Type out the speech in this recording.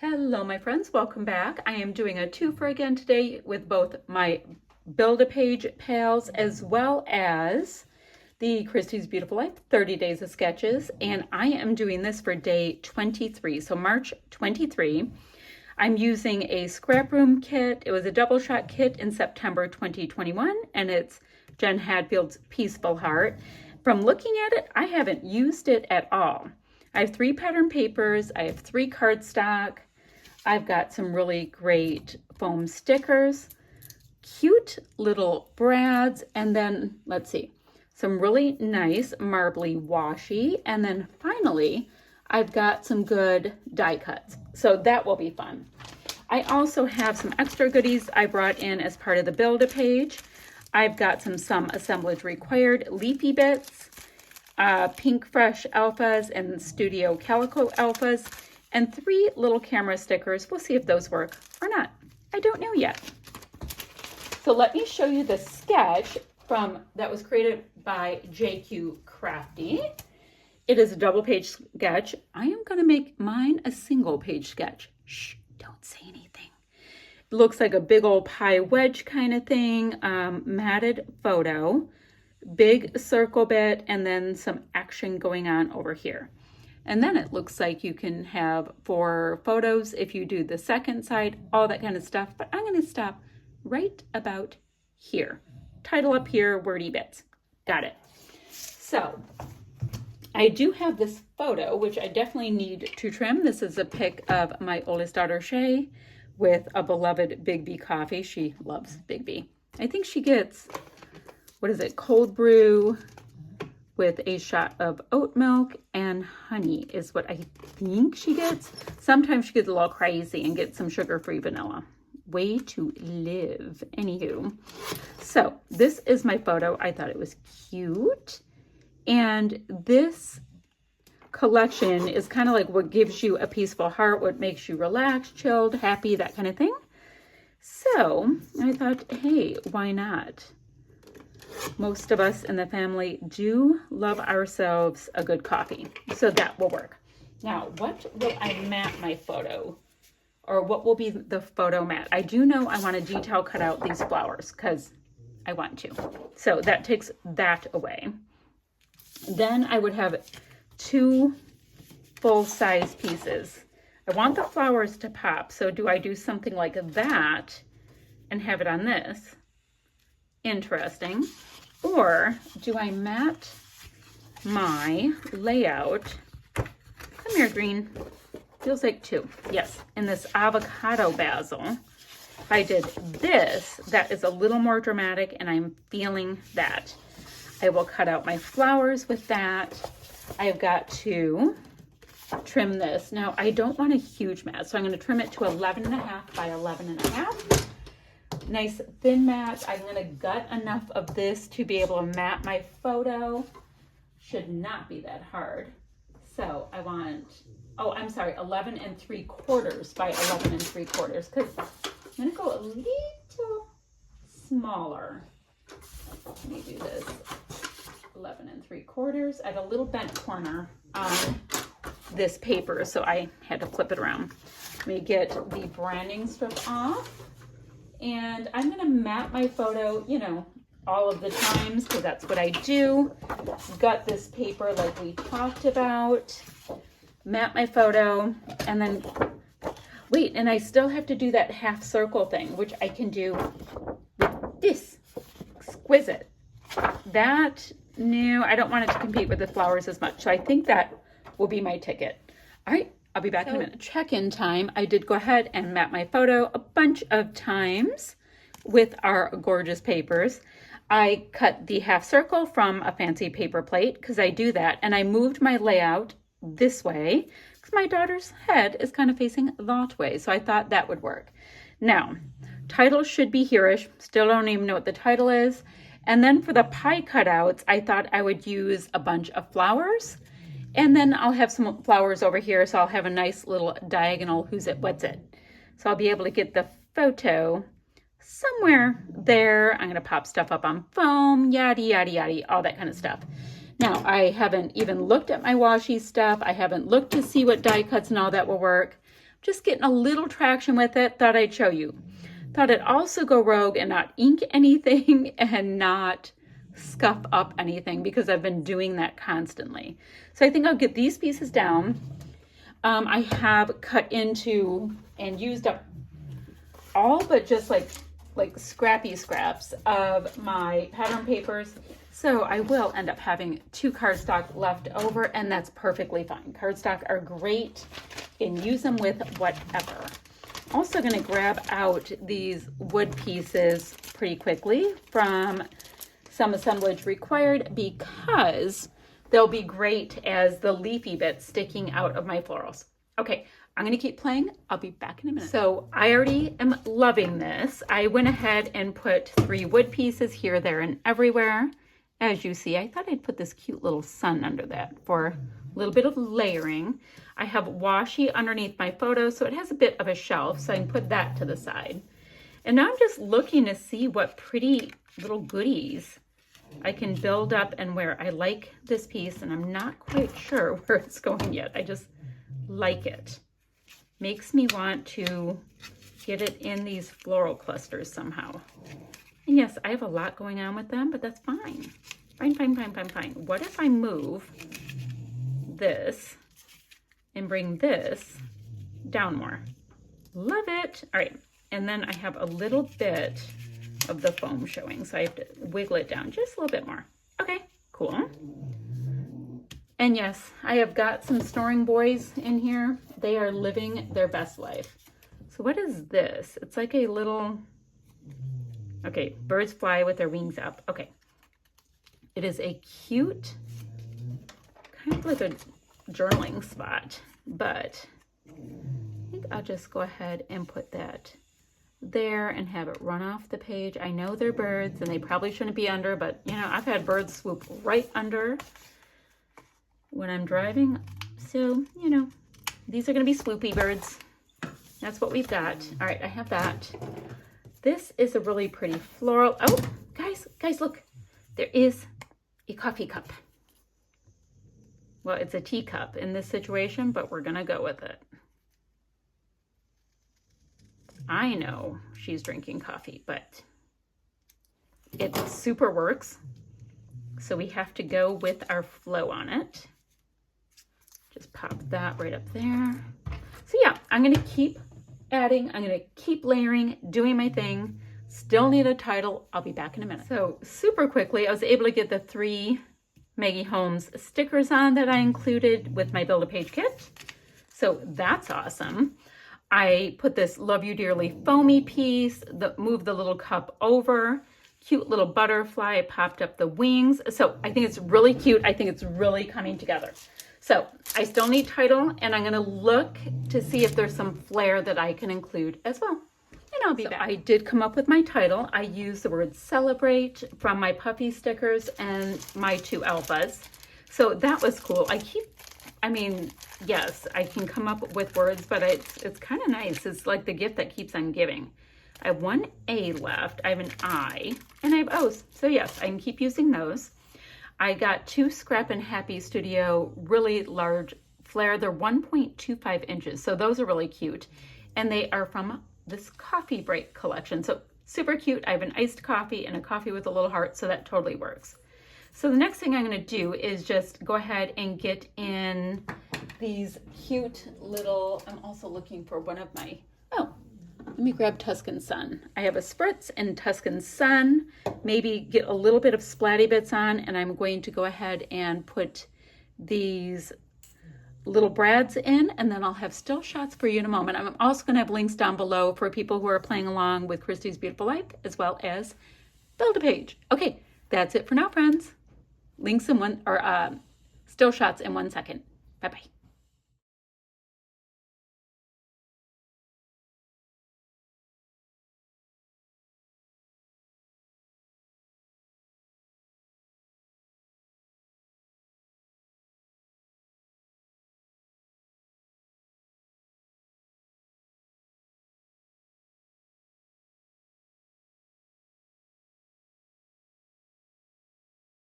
Hello my friends, welcome back. I am doing a twofer again today with both my Build-A-Page pals as well as the Christy's Beautiful Life 30 Days of Sketches, and I am doing this for day 23, so March 23. I'm using a ScrapRoom kit. It was a double shot kit in September 2021, and it's Jen Hadfield's Peaceful Heart. From looking at it, I haven't used it at all. I have 3 pattern papers, I have 3 cardstock, I've got some really great foam stickers, cute little brads, and then, let's see, some really nice marbly washi, and then finally, I've got some good die cuts. So that will be fun. I also have some extra goodies I brought in as part of the Build-A-Page. I've got some assemblage required leafy bits, Pink Fresh Alphas and Studio Calico Alphas, and 3 little camera stickers. We'll see if those work or not. I don't know yet. So let me show you the sketch that was created by JQ Crafty. It is a double page sketch. I am going to make mine a single page sketch. Shh, don't say anything. It looks like a big old pie wedge kind of thing, matted photo, big circle bit, and then some action going on over here. And then it looks like you can have 4 photos if you do the second side, all that kind of stuff. But I'm going to stop right about here. Title up here, wordy bits. Got it. So I do have this photo, which I definitely need to trim. This is a pic of my oldest daughter, Shay, with a beloved Big B coffee. She loves Big B. I think she gets, what is it, cold brew with a shot of oat milk and honey is what I think she gets. Sometimes she gets a little crazy and gets some sugar-free vanilla. Way to live. Anywho, so this is my photo. I thought it was cute. And this collection is kind of like what gives you a peaceful heart, what makes you relaxed, chilled, happy, that kind of thing. So I thought, hey, why not? Most of us in the family do love ourselves a good coffee, so that will work. Now, what will I mat my photo? Or what will be the photo mat? I do know I want to detail cut out these flowers because I want to. So that takes that away. Then I would have 2 full-size pieces. I want the flowers to pop, so do I do something like that and have it on this? Interesting. Or do I mat my layout? Come here, green. Feels like 2. Yes, in this avocado basil. If I did this, that is a little more dramatic, and I'm feeling that. I will cut out my flowers with that. I've got to trim this. Now, I don't want a huge mat, so I'm going to trim it to 11.5 by 11.5. Nice thin mat. I'm going to gut enough of this to be able to mat my photo. Should not be that hard. So I want, oh, I'm sorry, 11.75 by 11.75, because I'm going to go a little smaller. Let me do this. 11.75. I have a little bent corner on this paper, so I had to flip it around. Let me get the branding strip off. And I'm going to mat my photo, you know, all of the times, because that's what I do. Gut this paper like we talked about. Mat my photo, and then, wait, and I still have to do that half circle thing, which I can do with this. Exquisite. That, no, I don't want it to compete with the flowers as much. So I think that will be my ticket. All right. I'll be back in a minute. Check-in time. I did go ahead and mat my photo a bunch of times with our gorgeous papers. I cut the half circle from a fancy paper plate because I do that, and I moved my layout this way because my daughter's head is kind of facing that way, so I thought that would work. Now, title should be here-ish. Still don't even know what the title is. And then for the pie cutouts, I thought I would use a bunch of flowers. And then I'll have some flowers over here, so I'll have a nice little diagonal who's it, what's it. So I'll be able to get the photo somewhere there. I'm going to pop stuff up on foam, yada, yada, yada, all that kind of stuff. Now, I haven't even looked at my washi stuff. I haven't looked to see what die cuts and all that will work. just getting a little traction with it. Thought I'd show you. Thought I'd also go rogue and not ink anything and not scuff up anything because I've been doing that constantly. So I think I'll get these pieces down. I have cut into and used up all but just like scrappy scraps of my pattern papers. So I will end up having 2 cardstock left over, and that's perfectly fine. Cardstock are great and use them with whatever. Also going to grab out these wood pieces pretty quickly from Some Assemblage Required because they'll be great as the leafy bits sticking out of my florals. Okay, I'm going to keep playing. I'll be back in a minute. So I already am loving this. I went ahead and put 3 wood pieces here, there, and everywhere. As you see, I thought I'd put this cute little sun under that for a little bit of layering. I have washi underneath my photo, so it has a bit of a shelf, so I can put that to the side. And now I'm just looking to see what pretty little goodies I can build up and wear. I like this piece, and I'm not quite sure where it's going yet. I just like it. Makes me want to get it in these floral clusters somehow. And yes, I have a lot going on with them, but that's fine. Fine, fine, fine, fine, fine. What if I move this and bring this down more? Love it. All right, and then I have a little bit of the foam showing, so I have to wiggle it down just a little bit more. Okay, cool. And yes, I have got some snoring boys in here. They are living their best life. So what is this? It's like a little, okay, birds fly with their wings up. Okay. It is a cute, kind of like a journaling spot, but I think I'll just go ahead and put that there and have it run off the page. I know they're birds and they probably shouldn't be under, but you know, I've had birds swoop right under when I'm driving. So, you know, these are going to be swoopy birds. That's what we've got. All right, I have that. This is a really pretty floral. Oh, guys, look. There is a coffee cup. Well, it's a teacup in this situation, but we're going to go with it. I know she's drinking coffee, but it super works. So we have to go with our flow on it. Just pop that right up there. So yeah, I'm going to keep adding. I'm going to keep layering, doing my thing. Still need a title. I'll be back in a minute. So super quickly, I was able to get the 3 Maggie Holmes stickers on that I included with my Build-A-Page kit. So that's awesome. I put this Love You Dearly foamy piece, moved the little cup over, cute little butterfly, popped up the wings. So I think it's really cute. I think it's really coming together. So I still need title, and I'm going to look to see if there's some flair that I can include as well. And I'll be back. I did come up with my title. I used the word celebrate from my puffy stickers and my 2 alphas. So that was cool. I mean, yes, I can come up with words, but it's kind of nice. It's like the gift that keeps on giving. I have 1 A left. I have an I, and I have O's. So yes, I can keep using those. I got 2 Scrap and Happy Studio really large flare. They're 1.25 inches. So those are really cute. And they are from this coffee break collection. So super cute. I have an iced coffee and a coffee with a little heart. So that totally works. So the next thing I'm going to do is just go ahead and get in these cute little, I'm also looking for one of my, let me grab Tuscan Sun. I have a Spritz and Tuscan Sun, maybe get a little bit of splatty bits on, and I'm going to go ahead and put these little brads in, and then I'll have still shots for you in a moment. I'm also going to have links down below for people who are playing along with Christy's Beautiful Life, as well as Build-A-Page. Okay, that's it for now, friends. Links in still shots in 1 second. Bye-bye.